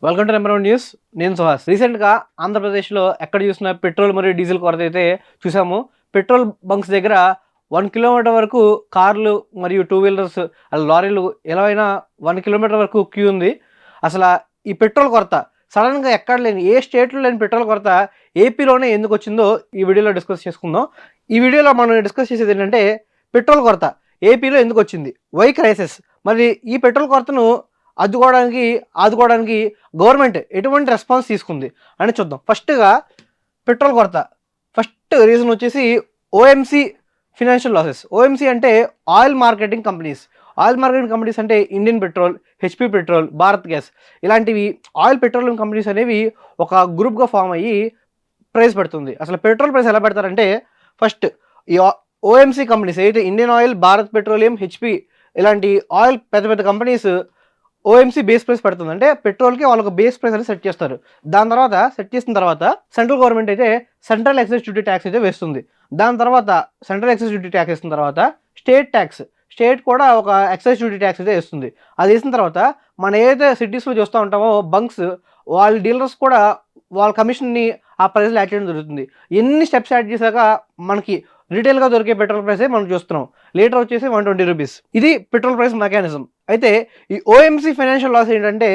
Welcome to number one news. నేను సుహాస్. రీసెంట్గా ఆంధ్రప్రదేశ్లో ఎక్కడ చూసినా పెట్రోల్ మరియు డీజిల్ కొరత అయితే చూసాము. పెట్రోల్ బంక్స్ దగ్గర 1 కిలోమీటర్ వరకు కార్లు మరియు టూ వీలర్స్ లారీలు ఎలా అయినా 1 కిలోమీటర్ వరకు క్యూ ఉంది. అసలు ఈ పెట్రోల్ కొరత సడన్గా ఎక్కడ లేని, ఏ స్టేట్లో లేని పెట్రోల్ కొరత ఏపీలోనే ఎందుకు వచ్చిందో ఈ వీడియోలో డిస్కస్ చేసుకుందాం. ఈ వీడియోలో మనం డిస్కస్ చేసేది ఏంటంటే పెట్రోల్ కొరత ఏపీలో ఎందుకు వచ్చింది, వై క్రైసిస్, మరి ఈ పెట్రోల్ కొరతను ఆదుకోవడానికి గవర్నమెంట్ ఎటువంటి రెస్పాన్స్ తీసుకుంది అని చూద్దాం. ఫస్ట్గా పెట్రోల్ కొరత ఫస్ట్ రీజన్ వచ్చేసి ఓఎంసీ ఫినాన్షియల్ లాసెస్. ఓఎంసీ అంటే oil marketing companies. Oil marketing companies అంటే Indian petrol, HP petrol, Bharat gas ఇలాంటివి ఆయిల్ పెట్రోలియం కంపెనీస్ అనేవి ఒక గ్రూప్గా ఫామ్ అయ్యి ప్రైస్ పెడుతుంది. అసలు పెట్రోల్ ప్రైస్ ఎలా పెడతారంటే ఫస్ట్ ఈ ఓఎంసీ కంపెనీస్ అయితే Indian oil, Bharat petroleum, HP ఇలాంటి ఆయిల్ పెద్ద పెద్ద కంపెనీస్ ఓఎంసీ బేస్ ప్రైస్ పెడుతుంది. అంటే పెట్రోల్కి వాళ్ళకి బేస్ ప్రైస్ అనేది సెట్ చేస్తారు. దాని తర్వాత సెట్ చేసిన తర్వాత సెంట్రల్ గవర్నమెంట్ అయితే సెంట్రల్ ఎక్సైజ్ డ్యూటీ ట్యాక్స్ అయితే వేస్తుంది. దాని తర్వాత సెంట్రల్ ఎక్సైజ్ డ్యూటీ ట్యాక్స్ వేసిన తర్వాత స్టేట్ కూడా ఒక ఎక్సైజ్ డ్యూటీ ట్యాక్స్ అయితే వేస్తుంది. అది వేసిన తర్వాత మనం ఏదైతే సిటీస్లో చూస్తూ ఉంటామో బంక్స్, వాళ్ళ డీలర్స్ కూడా వాళ్ళ కమిషన్ని ఆ ప్రైస్లో యాడ్ చేయడం జరుగుతుంది. ఎన్ని స్టెప్స్ యాడ్ చేశాక మనకి రీటైల్గా దొరికే పెట్రోల్ ప్రైసే మనం చూస్తున్నాం. లీటర్ వచ్చేసి 120 రూపీస్. ఇది పెట్రోల్ ప్రైస్ మెకానిజం. అయితే ఈ ఓఎంసీ ఫైనాన్షియల్ లాస్ ఏంటంటే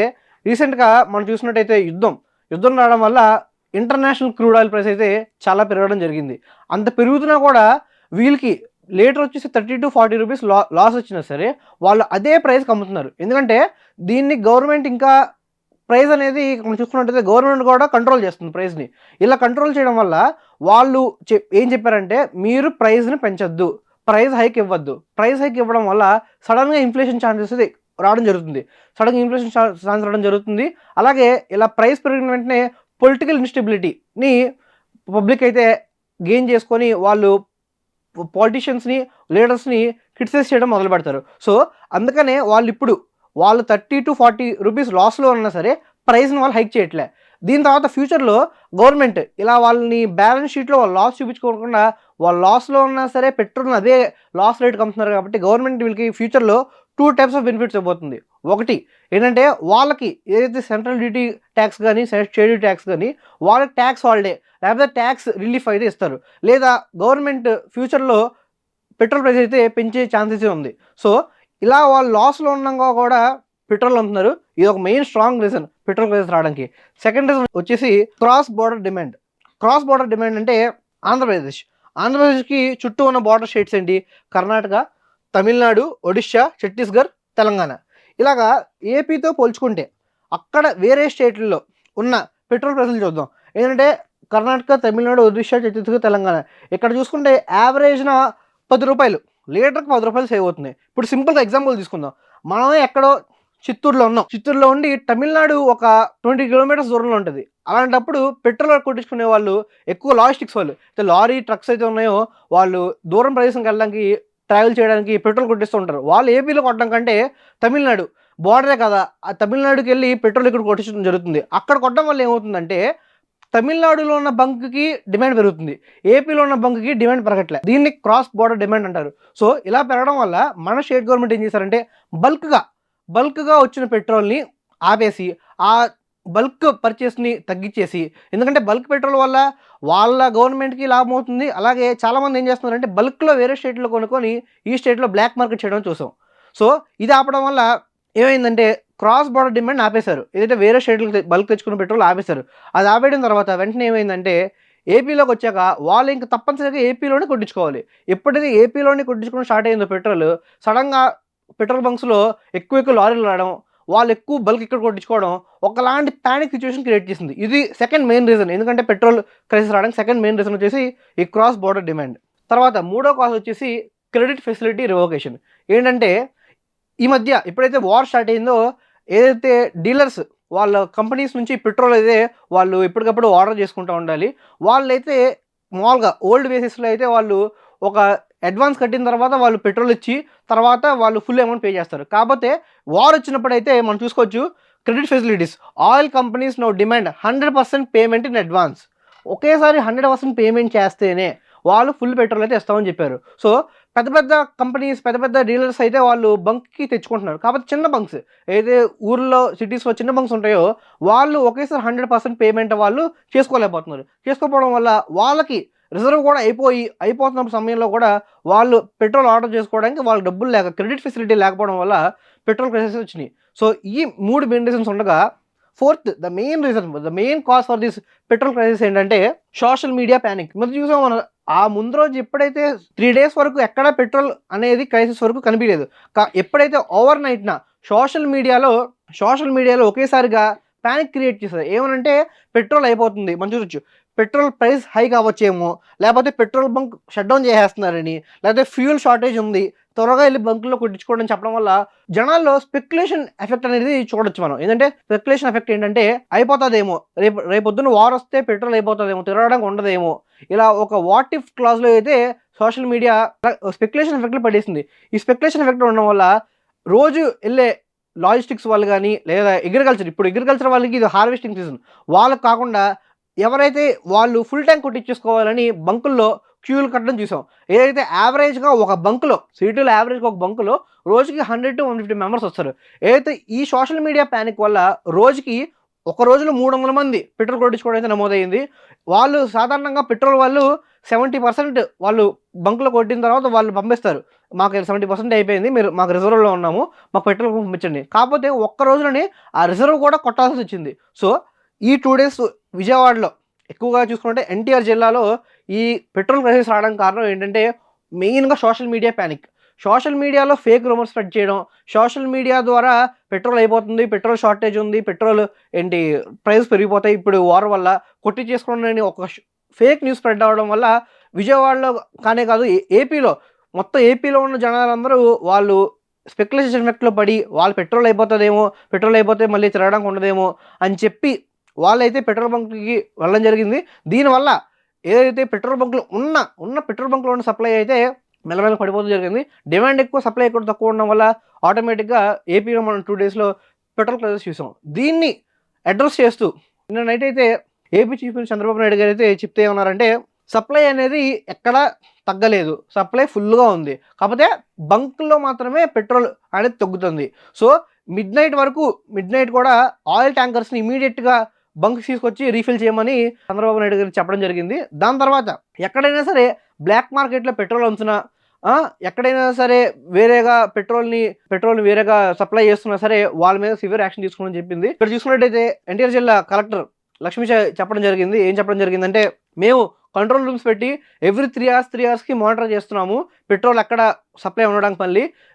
రీసెంట్గా మనం చూసినట్టయితే యుద్ధం రావడం వల్ల ఇంటర్నేషనల్ క్రూడ్ ఆయిల్ ప్రైస్ అయితే చాలా పెరగడం జరిగింది. అంత పెరుగుతున్నా కూడా వీళ్ళకి లీటర్ వచ్చేసి 30 to 40 రూపీస్ లాస్ వచ్చినా సరే వాళ్ళు అదే ప్రైస్కి అమ్ముతున్నారు. ఎందుకంటే దీన్ని గవర్నమెంట్ ఇంకా ప్రైస్ అనేది మనం చూసుకున్నట్టయితే గవర్నమెంట్ కూడా కంట్రోల్ చేస్తుంది ప్రైస్ని. ఇలా కంట్రోల్ చేయడం వల్ల వాళ్ళు ఏం చెప్పారంటే మీరు ప్రైస్ని పెంచొద్దు, ప్రైస్ హైక్ ఇవ్వద్దు. ప్రైస్ హైక్ ఇవ్వడం వల్ల సడన్గా ఇన్ఫ్లేషన్ ఛాన్సెస్ రావడం జరుగుతుంది. అలాగే ఇలా ప్రైస్ పెరిగిన వెంటనే పొలిటికల్ ఇన్స్టెబిలిటీని పబ్లిక్ అయితే గెయిన్ చేసుకొని వాళ్ళు పాలిటీషియన్స్ని, లీడర్స్ని క్రిటిసైజ్ చేయడం మొదలు పెడతారు. సో అందుకనే వాళ్ళు 30 to 40 రూపీస్ లాస్లో ఉన్నా సరే ప్రైస్ని వాళ్ళు హైక్ చేయట్లే. దీని తర్వాత ఫ్యూచర్లో గవర్నమెంట్ ఇలా వాళ్ళని బ్యాలెన్స్ షీట్లో వాళ్ళు లాస్ చూపించుకోకుండా వాళ్ళు లాస్లో ఉన్నా సరే పెట్రోల్ని అదే లాస్ రేట్కి అమ్ముతున్నారు. కాబట్టి గవర్నమెంట్ వీళ్ళకి ఫ్యూచర్లో 2 types ఆఫ్ బెనిఫిట్స్ ఇవ్వబోతుంది. ఒకటి ఏంటంటే వాళ్ళకి ఏదైతే సెంట్రల్ డ్యూటీ ట్యాక్స్ కానీ స్టేట్ డ్యూటీ ట్యాక్స్ కానీ వాళ్ళకి ట్యాక్స్ హాలిడే లేకపోతే ట్యాక్స్ రిలీఫ్ అయితే ఇస్తారు. లేదా గవర్నమెంట్ ఫ్యూచర్లో పెట్రోల్ ప్రైస్ అయితే పెంచే ఛాన్సెస్ ఉంది. సో ఇలా వాళ్ళు లాస్లో ఉన్నాక కూడా పెట్రోల్ అమ్ముతున్నారు. ఇది ఒక main strong reason petrol prices రావడానికి. సెకండ్ రీజన్ వచ్చేసి క్రాస్ బోర్డర్ డిమాండ్ అంటే ఆంధ్రప్రదేశ్కి చుట్టూ ఉన్న బార్డర్ స్టేట్స్ ఏంటి? కర్ణాటక, తమిళనాడు, ఒడిశా, ఛత్తీస్గఢ్, తెలంగాణ. ఇలాగా ఏపీతో పోల్చుకుంటే అక్కడ వేరే స్టేట్లలో ఉన్న పెట్రోల్ ప్రైసులు చూద్దాం. ఏంటంటే కర్ణాటక, తమిళనాడు, ఒడిశా, ఛత్తీస్గఢ్, తెలంగాణ ఇక్కడ చూసుకుంటే యావరేజ్న 10 రూపాయలు, లీటర్కి 10 రూపాయలు సేవ్ అవుతుంది. ఇప్పుడు సింపుల్గా ఎగ్జాంపుల్ తీసుకుందాం. మనమే ఎక్కడో చిత్తూరులో ఉండి తమిళనాడు ఒక 20 కిలోమీటర్స్ దూరంలో ఉంటుంది. అలాంటప్పుడు పెట్రోల్ కొట్టించుకునే వాళ్ళు ఎక్కువ లాజిస్టిక్స్ వాళ్ళు అయితే లారీ ట్రక్స్ అయితే ఉన్నాయో వాళ్ళు దూరం ప్రదేశంకి వెళ్ళడానికి, ట్రావెల్ చేయడానికి పెట్రోల్ కొట్టిస్తూ ఉంటారు. వాళ్ళు ఏపీలో కొట్టడం కంటే తమిళనాడు బార్డరే కదా, ఆ తమిళనాడుకి వెళ్ళి పెట్రోల్ ఇక్కడ కొట్టించడం జరుగుతుంది. అక్కడ కొట్టడం వల్ల ఏమవుతుందంటే తమిళనాడులో ఉన్న బంక్కి డిమాండ్ పెరుగుతుంది, ఏపీలో ఉన్న బంక్కి డిమాండ్ పెరగట్లేదు. దీన్ని క్రాస్ బోర్డర్ డిమాండ్ అంటారు. సో ఇలా పెరగడం వల్ల మన స్టేట్ గవర్నమెంట్ ఏం చేశారంటే బల్క్గా వచ్చిన పెట్రోల్ని ఆపేసి ఆ బల్క్ పర్చేస్ని తగ్గించేసి, ఎందుకంటే బల్క్ పెట్రోల్ వల్ల వాళ్ళ గవర్నమెంట్కి లాభం అవుతుంది. అలాగే చాలామంది ఏం చేస్తున్నారంటే బల్క్లో వేరే స్టేట్లో కొనుక్కొని ఈ స్టేట్లో బ్లాక్ మార్కెట్ చేయడం చూసాం. సో ఇది ఆపడం వల్ల ఏమైందంటే క్రాస్ బోర్డర్ డిమాండ్ ఆపేశారు. ఏదైతే వేరే స్టేట్లకు బల్క్ తెచ్చుకున్న పెట్రోల్ ఆపేశారు. అది ఆపేయడం తర్వాత వెంటనే ఏమైందంటే ఏపీలోకి వచ్చాక వాళ్ళు ఇంకా తప్పనిసరిగా ఏపీలోనే కొట్టించుకోవాలి. ఎప్పుడైతే ఏపీలోనే కొట్టించుకోవడం స్టార్ట్ అయిందో పెట్రోల్, సడన్గా పెట్రోల్ బంక్స్లో ఎక్కువ లారీలు రావడం, వాళ్ళు ఎక్కువ బల్క్ ఇక్కడ కొట్టించుకోవడం ఒకలాంటి ప్యానిక్ సిచ్యువేషన్ క్రియేట్ చేసింది. ఇది సెకండ్ మెయిన్ రీజన్. ఎందుకంటే పెట్రోల్ క్రైసిస్ రావడానికి సెకండ్ మెయిన్ రీజన్ వచ్చేసి ఈ క్రాస్ బోర్డర్ డిమాండ్. తర్వాత మూడో కాజ్ వచ్చేసి క్రెడిట్ ఫెసిలిటీ రివోకేషన్. ఏంటంటే ఈ మధ్య ఎప్పుడైతే వార్ స్టార్ట్ అయిందో ఏదైతే డీలర్స్ వాళ్ళ కంపెనీస్ నుంచి పెట్రోల్ అయితే వాళ్ళు ఎప్పటికప్పుడు ఆర్డర్ చేసుకుంటూ ఉండాలి. వాళ్ళైతే మామూలుగా ఓల్డ్ బేసిస్లో అయితే వాళ్ళు ఒక అడ్వాన్స్ కట్టిన తర్వాత వాళ్ళు పెట్రోల్ ఇచ్చి తర్వాత వాళ్ళు ఫుల్ అమౌంట్ పే చేస్తారు. కాకపోతే వార్ వచ్చినప్పుడు అయితే మనం చూసుకోవచ్చు credit facilities. Oil companies no demand 100% payment in advance. ఒకేసారి 100% పేమెంట్ చేస్తేనే వాళ్ళు ఫుల్ పెట్రోల్ అయితే ఇస్తామని చెప్పారు. సో పెద్ద పెద్ద కంపెనీస్, పెద్ద పెద్ద డీలర్స్ అయితే వాళ్ళు బంక్‌కి తెచ్చుకుంటున్నారు. కాకపోతే చిన్న బంక్స్ ఏదైతే ఊర్లో, సిటీస్‌లో చిన్న బంక్స్ ఉంటాయో వాళ్ళు ఒకేసారి 100% పేమెంట్ వాళ్ళు చేసుకోలేకపోతున్నారు. చేసుకోకపోవడం వల్ల వాళ్ళకి రిజర్వ్ కూడా అయిపోతున్న సమయంలో కూడా వాళ్ళు పెట్రోల్ ఆర్డర్ చేసుకోవడానికి వాళ్ళకి డబ్బులు లేక, క్రెడిట్ ఫెసిలిటీ లేకపోవడం వల్ల పెట్రోల్ ప్రైసెస్ వచ్చినాయి. సో, ఈ 3 మెయిన్ రీజన్స్ ఉండగా fourth the main cause for this petrol crisis ఏంటంటే సోషల్ మీడియా పానిక్. ముందు చూసాం మనం ఆ ముందు రోజు ఎప్పుడైతే 3 డేస్ వరకు ఎక్కడ పెట్రోల్ అనేది క్రైసిస్ వరకు కనిపియలేదు. ఎప్పుడైతే ఓవర్ నైట్‌న సోషల్ మీడియాలో ఒకేసారిగా పానిక్ క్రియేట్ చేశారు. ఏమనంటే పెట్రోల్ అయిపోతుంది. మనం చూడొచ్చు. పెట్రోల్ ప్రైస్ హైక్ అవ్వచ్చేమో, లేకపోతే పెట్రోల్ బంక్ షట్ డౌన్ చేసేస్తున్నారని, లేకపోతే ఫ్యూయల్ షార్టేజ్ ఉంది. త్వరగా ఎళ్లి బంకుల్లో కొట్టించుకోండి అని చెప్పడం వల్ల జనాల్లో స్పెక్యులేషన్ ఎఫెక్ట్ అనేది చూడొచ్చు మనం. ఏంటంటే స్పెక్యులేషన్ ఎఫెక్ట్ ఏంటంటే అయిపోతదేమో, రేపొద్దున వార్ వస్తే పెట్రోల్ అయిపోతదేమో, తిరగడానికి ఉండదేమో, ఇలా ఒక వాట్ ఇఫ్ క్లాజ్‌లో అయితే సోషల్ మీడియా స్పెక్యులేషన్ ఎఫెక్ట్‌లో పడేసింది. ఈ స్పెక్యులేషన్ ఎఫెక్ట్ ఉండడం వల్ల రోజు ఎళ్ళే లాజిస్టిక్స్ వాళ్ళు గాని, లేదా అగ్రికల్చర్ వాళ్ళకి ఇది హార్వెస్టింగ్ సీజన్. వాళ్ళకి కాకుండా ఎవరైతే వాళ్ళు ఫుల్ ట్యాంక్ కొట్టించేసుకోవాలని బంకుల్లో క్యూలు కట్టడం చూసాం. ఏదైతే యావరేజ్‌గా ఒక బంకులో, సిటీలో యావరేజ్‌గా ఒక బంకులో రోజుకి 100-150 మెంబర్స్ వస్తారు. ఏదైతే ఈ సోషల్ మీడియా పానిక్ వల్ల రోజుకి ఒక రోజులో 300 మంది పెట్రోల్ కొట్టించుకోవడం అయితే నమోదయ్యింది. వాళ్ళు సాధారణంగా పెట్రోల్ వాళ్ళు 70% వాళ్ళు బంక్‌లో కొట్టిన తర్వాత వాళ్ళు పంపిస్తారు. మాకు 70% అయిపోయింది. మాకు రిజర్వ్‌లో ఉన్నాము. మాకు పెట్రోల్ పంపించండి. కాకపోతే ఒక్క రోజులోనే ఆ రిజర్వ్ కూడా కొట్టాల్సొచ్చింది. సో, ఈ 2 డేస్ విజయవాడలో ఎక్కువగా చూసుకుంటే ఎన్టీఆర్ జిల్లాలో ఈ పెట్రోల్ క్రైసిస్ రావడానికి కారణం ఏంటంటే మెయిన్‌గా సోషల్ మీడియా పానిక్. సోషల్ మీడియాలో ఫేక్ రూమర్స్ స్ప్రెడ్ చేయడం, సోషల్ మీడియా ద్వారా పెట్రోల్ అయిపోతుంది, పెట్రోల్ షార్టేజ్ ఉంది, పెట్రోల్ ప్రైస్ పెరిగిపోతాయి ఇప్పుడు వార్ వల్ల కొట్టించేసుకోండి అని ఒక ఫేక్ న్యూస్ స్ప్రెడ్ అవ్వడం వల్ల విజయవాడలో కానే కాదు ఏపీలో మొత్తం ఏపీలో ఉన్న జనాలందరూ వాళ్ళు స్పెక్యులేషన్ ఎఫెక్ట్‌లో పడి వాళ్ళు పెట్రోల్ అయిపోతే మళ్ళీ తిరగడానికి ఉండదేమో అని చెప్పి వాళ్ళైతే పెట్రోల్ బంక్‌కి వెళ్ళడం జరిగింది. దీనివల్ల ఏదైతే పెట్రోల్ బంక్‌లో ఉన్న పెట్రోల్ బంక్‌లో ఉన్న సప్లై అయితే మెల్లమెల్లగా పడిపోతూ జరిగింది. డిమాండ్ ఎక్కువ, సప్లై తక్కువ ఉండడం వల్ల ఆటోమేటిక్‌గా ఏపీలో మనం 2 డేస్‌లో పెట్రోల్ క్రైసిస్ చూసాం. దీన్ని అడ్రెస్ చేస్తూ నిన్న నైట్ అయితే AP chief minister Chandrababu Naidu గారైతే చెప్తే ఏమన్నారంటే సప్లై అనేది ఎక్కడా తగ్గలేదు. సప్లై ఫుల్‌గా ఉంది. కాకపోతే బంక్‌లో మాత్రమే పెట్రోల్ అనేది తగ్గుతుంది. సో, మిడ్‌నైట్ కూడా ఆయిల్ ట్యాంకర్స్‌ని ఇమ్మీడియేట్‌గా బంక్‌కి తీసుకొచ్చి రీఫిల్ చేయమని చంద్రబాబు నాయుడు గారు చెప్పడం జరిగింది. దాని తర్వాత ఎక్కడైనా సరే బ్లాక్ మార్కెట్‌లో పెట్రోల్ అంచున ఎక్కడైనా సరే పెట్రోల్‌ని వేరేగా సప్లై చేస్తున్నా సరే వాళ్ళ మీద సివియర్ యాక్షన్ తీసుకోమని చెప్పింది. ఇక్కడ చూసుకున్నట్టయితే ఎన్టీఆర్ జిల్లా కలెక్టర్ లక్ష్మీ చెప్పడం జరిగింది. ఏం చెప్పడం జరిగిందంటే మేము కంట్రోల్ రూమ్స్ పెట్టి ఎవ్రీ 3 అవర్స్‌కి మానిటర్ చేస్తున్నాము. పెట్రోల్ ఎక్కడ సప్లై ఉండడానికి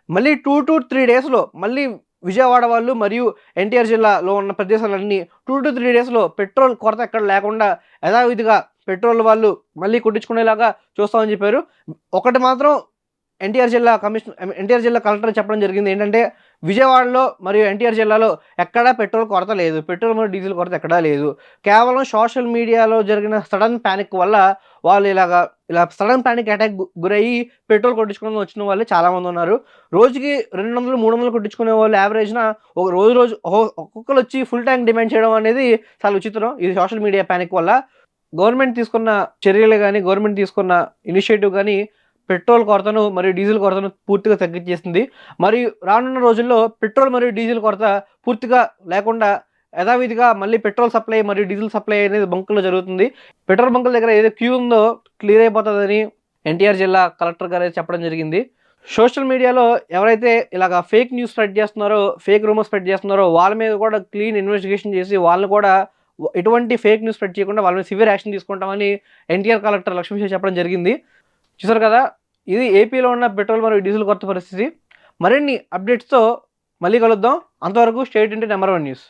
మళ్ళీ 2-3 డేస్‌లో మళ్ళీ విజయవాడ వాళ్ళు మరియు ఎన్టీఆర్ జిల్లాలో ఉన్న ప్రదేశాలన్నీ 2-3 డేస్‌లో పెట్రోల్ కొరత ఎక్కడ లేకుండా యథావిధిగా పెట్రోల్ వాళ్ళు మళ్ళీ కొట్టించుకునేలాగా చూస్తామని చెప్పారు. ఒకటి మాత్రం ఎన్టీఆర్ జిల్లా కలెక్టర్ చెప్పడం జరిగింది ఏంటంటే విజయవాడలో మరియు ఎన్టీఆర్ జిల్లాలో ఎక్కడా పెట్రోల్ కొరత లేదు. పెట్రోల్ మరియు డీజిల్ కొరత ఎక్కడా లేదు. కేవలం సోషల్ మీడియాలో జరిగిన సడన్ పానిక్ వల్ల వాళ్ళు ఇలా సడన్ పానిక్ అటాక్ గురయ్యి పెట్రోల్ కొట్టించుకోవడం వచ్చిన వాళ్ళే చాలామంది ఉన్నారు. రోజుకి 200-300 కొట్టించుకునే వాళ్ళు యావరేజ్‌న ఒక రోజు ఒక్కొక్కరు వచ్చి ఫుల్ ట్యాంక్ డిమాండ్ చేయడం అనేది చాలా విచిత్రం. ఇది సోషల్ మీడియా పానిక్ వల్ల. గవర్నమెంట్ తీసుకున్న చర్యలు గాని, గవర్నమెంట్ తీసుకున్న ఇనిషియేటివ్ గాని పెట్రోల్ కొరతను మరియు డీజిల్ కొరతను పూర్తిగా తగ్గించేసింది. మరియు రానున్న రోజుల్లో పెట్రోల్ మరియు డీజిల్ కొరత పూర్తిగా లేకుండా యథావిధిగా మళ్ళీ పెట్రోల్ సప్లై మరియు డీజిల్ సప్లై అనేది బంకుల్లో జరుగుతుంది. పెట్రోల్ బంకుల దగ్గర ఏదో క్యూ ఉందో క్లియర్ అయిపోతుందని ఎన్టీఆర్ జిల్లా కలెక్టర్ గారు చెప్పడం జరిగింది. సోషల్ మీడియాలో ఎవరైతే ఇలాగ ఫేక్ న్యూస్ స్ప్రెడ్ చేస్తున్నారో, ఫేక్ రూమర్స్ స్ప్రెడ్ చేస్తున్నారో వాళ్ళ మీద కూడా క్లీన్ ఇన్వెస్టిగేషన్ చేసి వాళ్ళని కూడా ఎటువంటి ఫేక్ న్యూస్ స్ప్రెడ్ చేయకుండా వాళ్ళ మీద సివియర్ యాక్షన్ తీసుకుంటామని ఎన్టీఆర్ కలెక్టర్ లక్ష్మీ చెప్పడం జరిగింది. చూసారు కదా, ఇది ఏపీలో ఉన్న పెట్రోల్ మరియు డీజిల్ కొరత పరిస్థితి. మరిన్ని అప్డేట్స్తో మళ్ళీ కలుద్దాం. అంతవరకు stay tuned to number 1 news.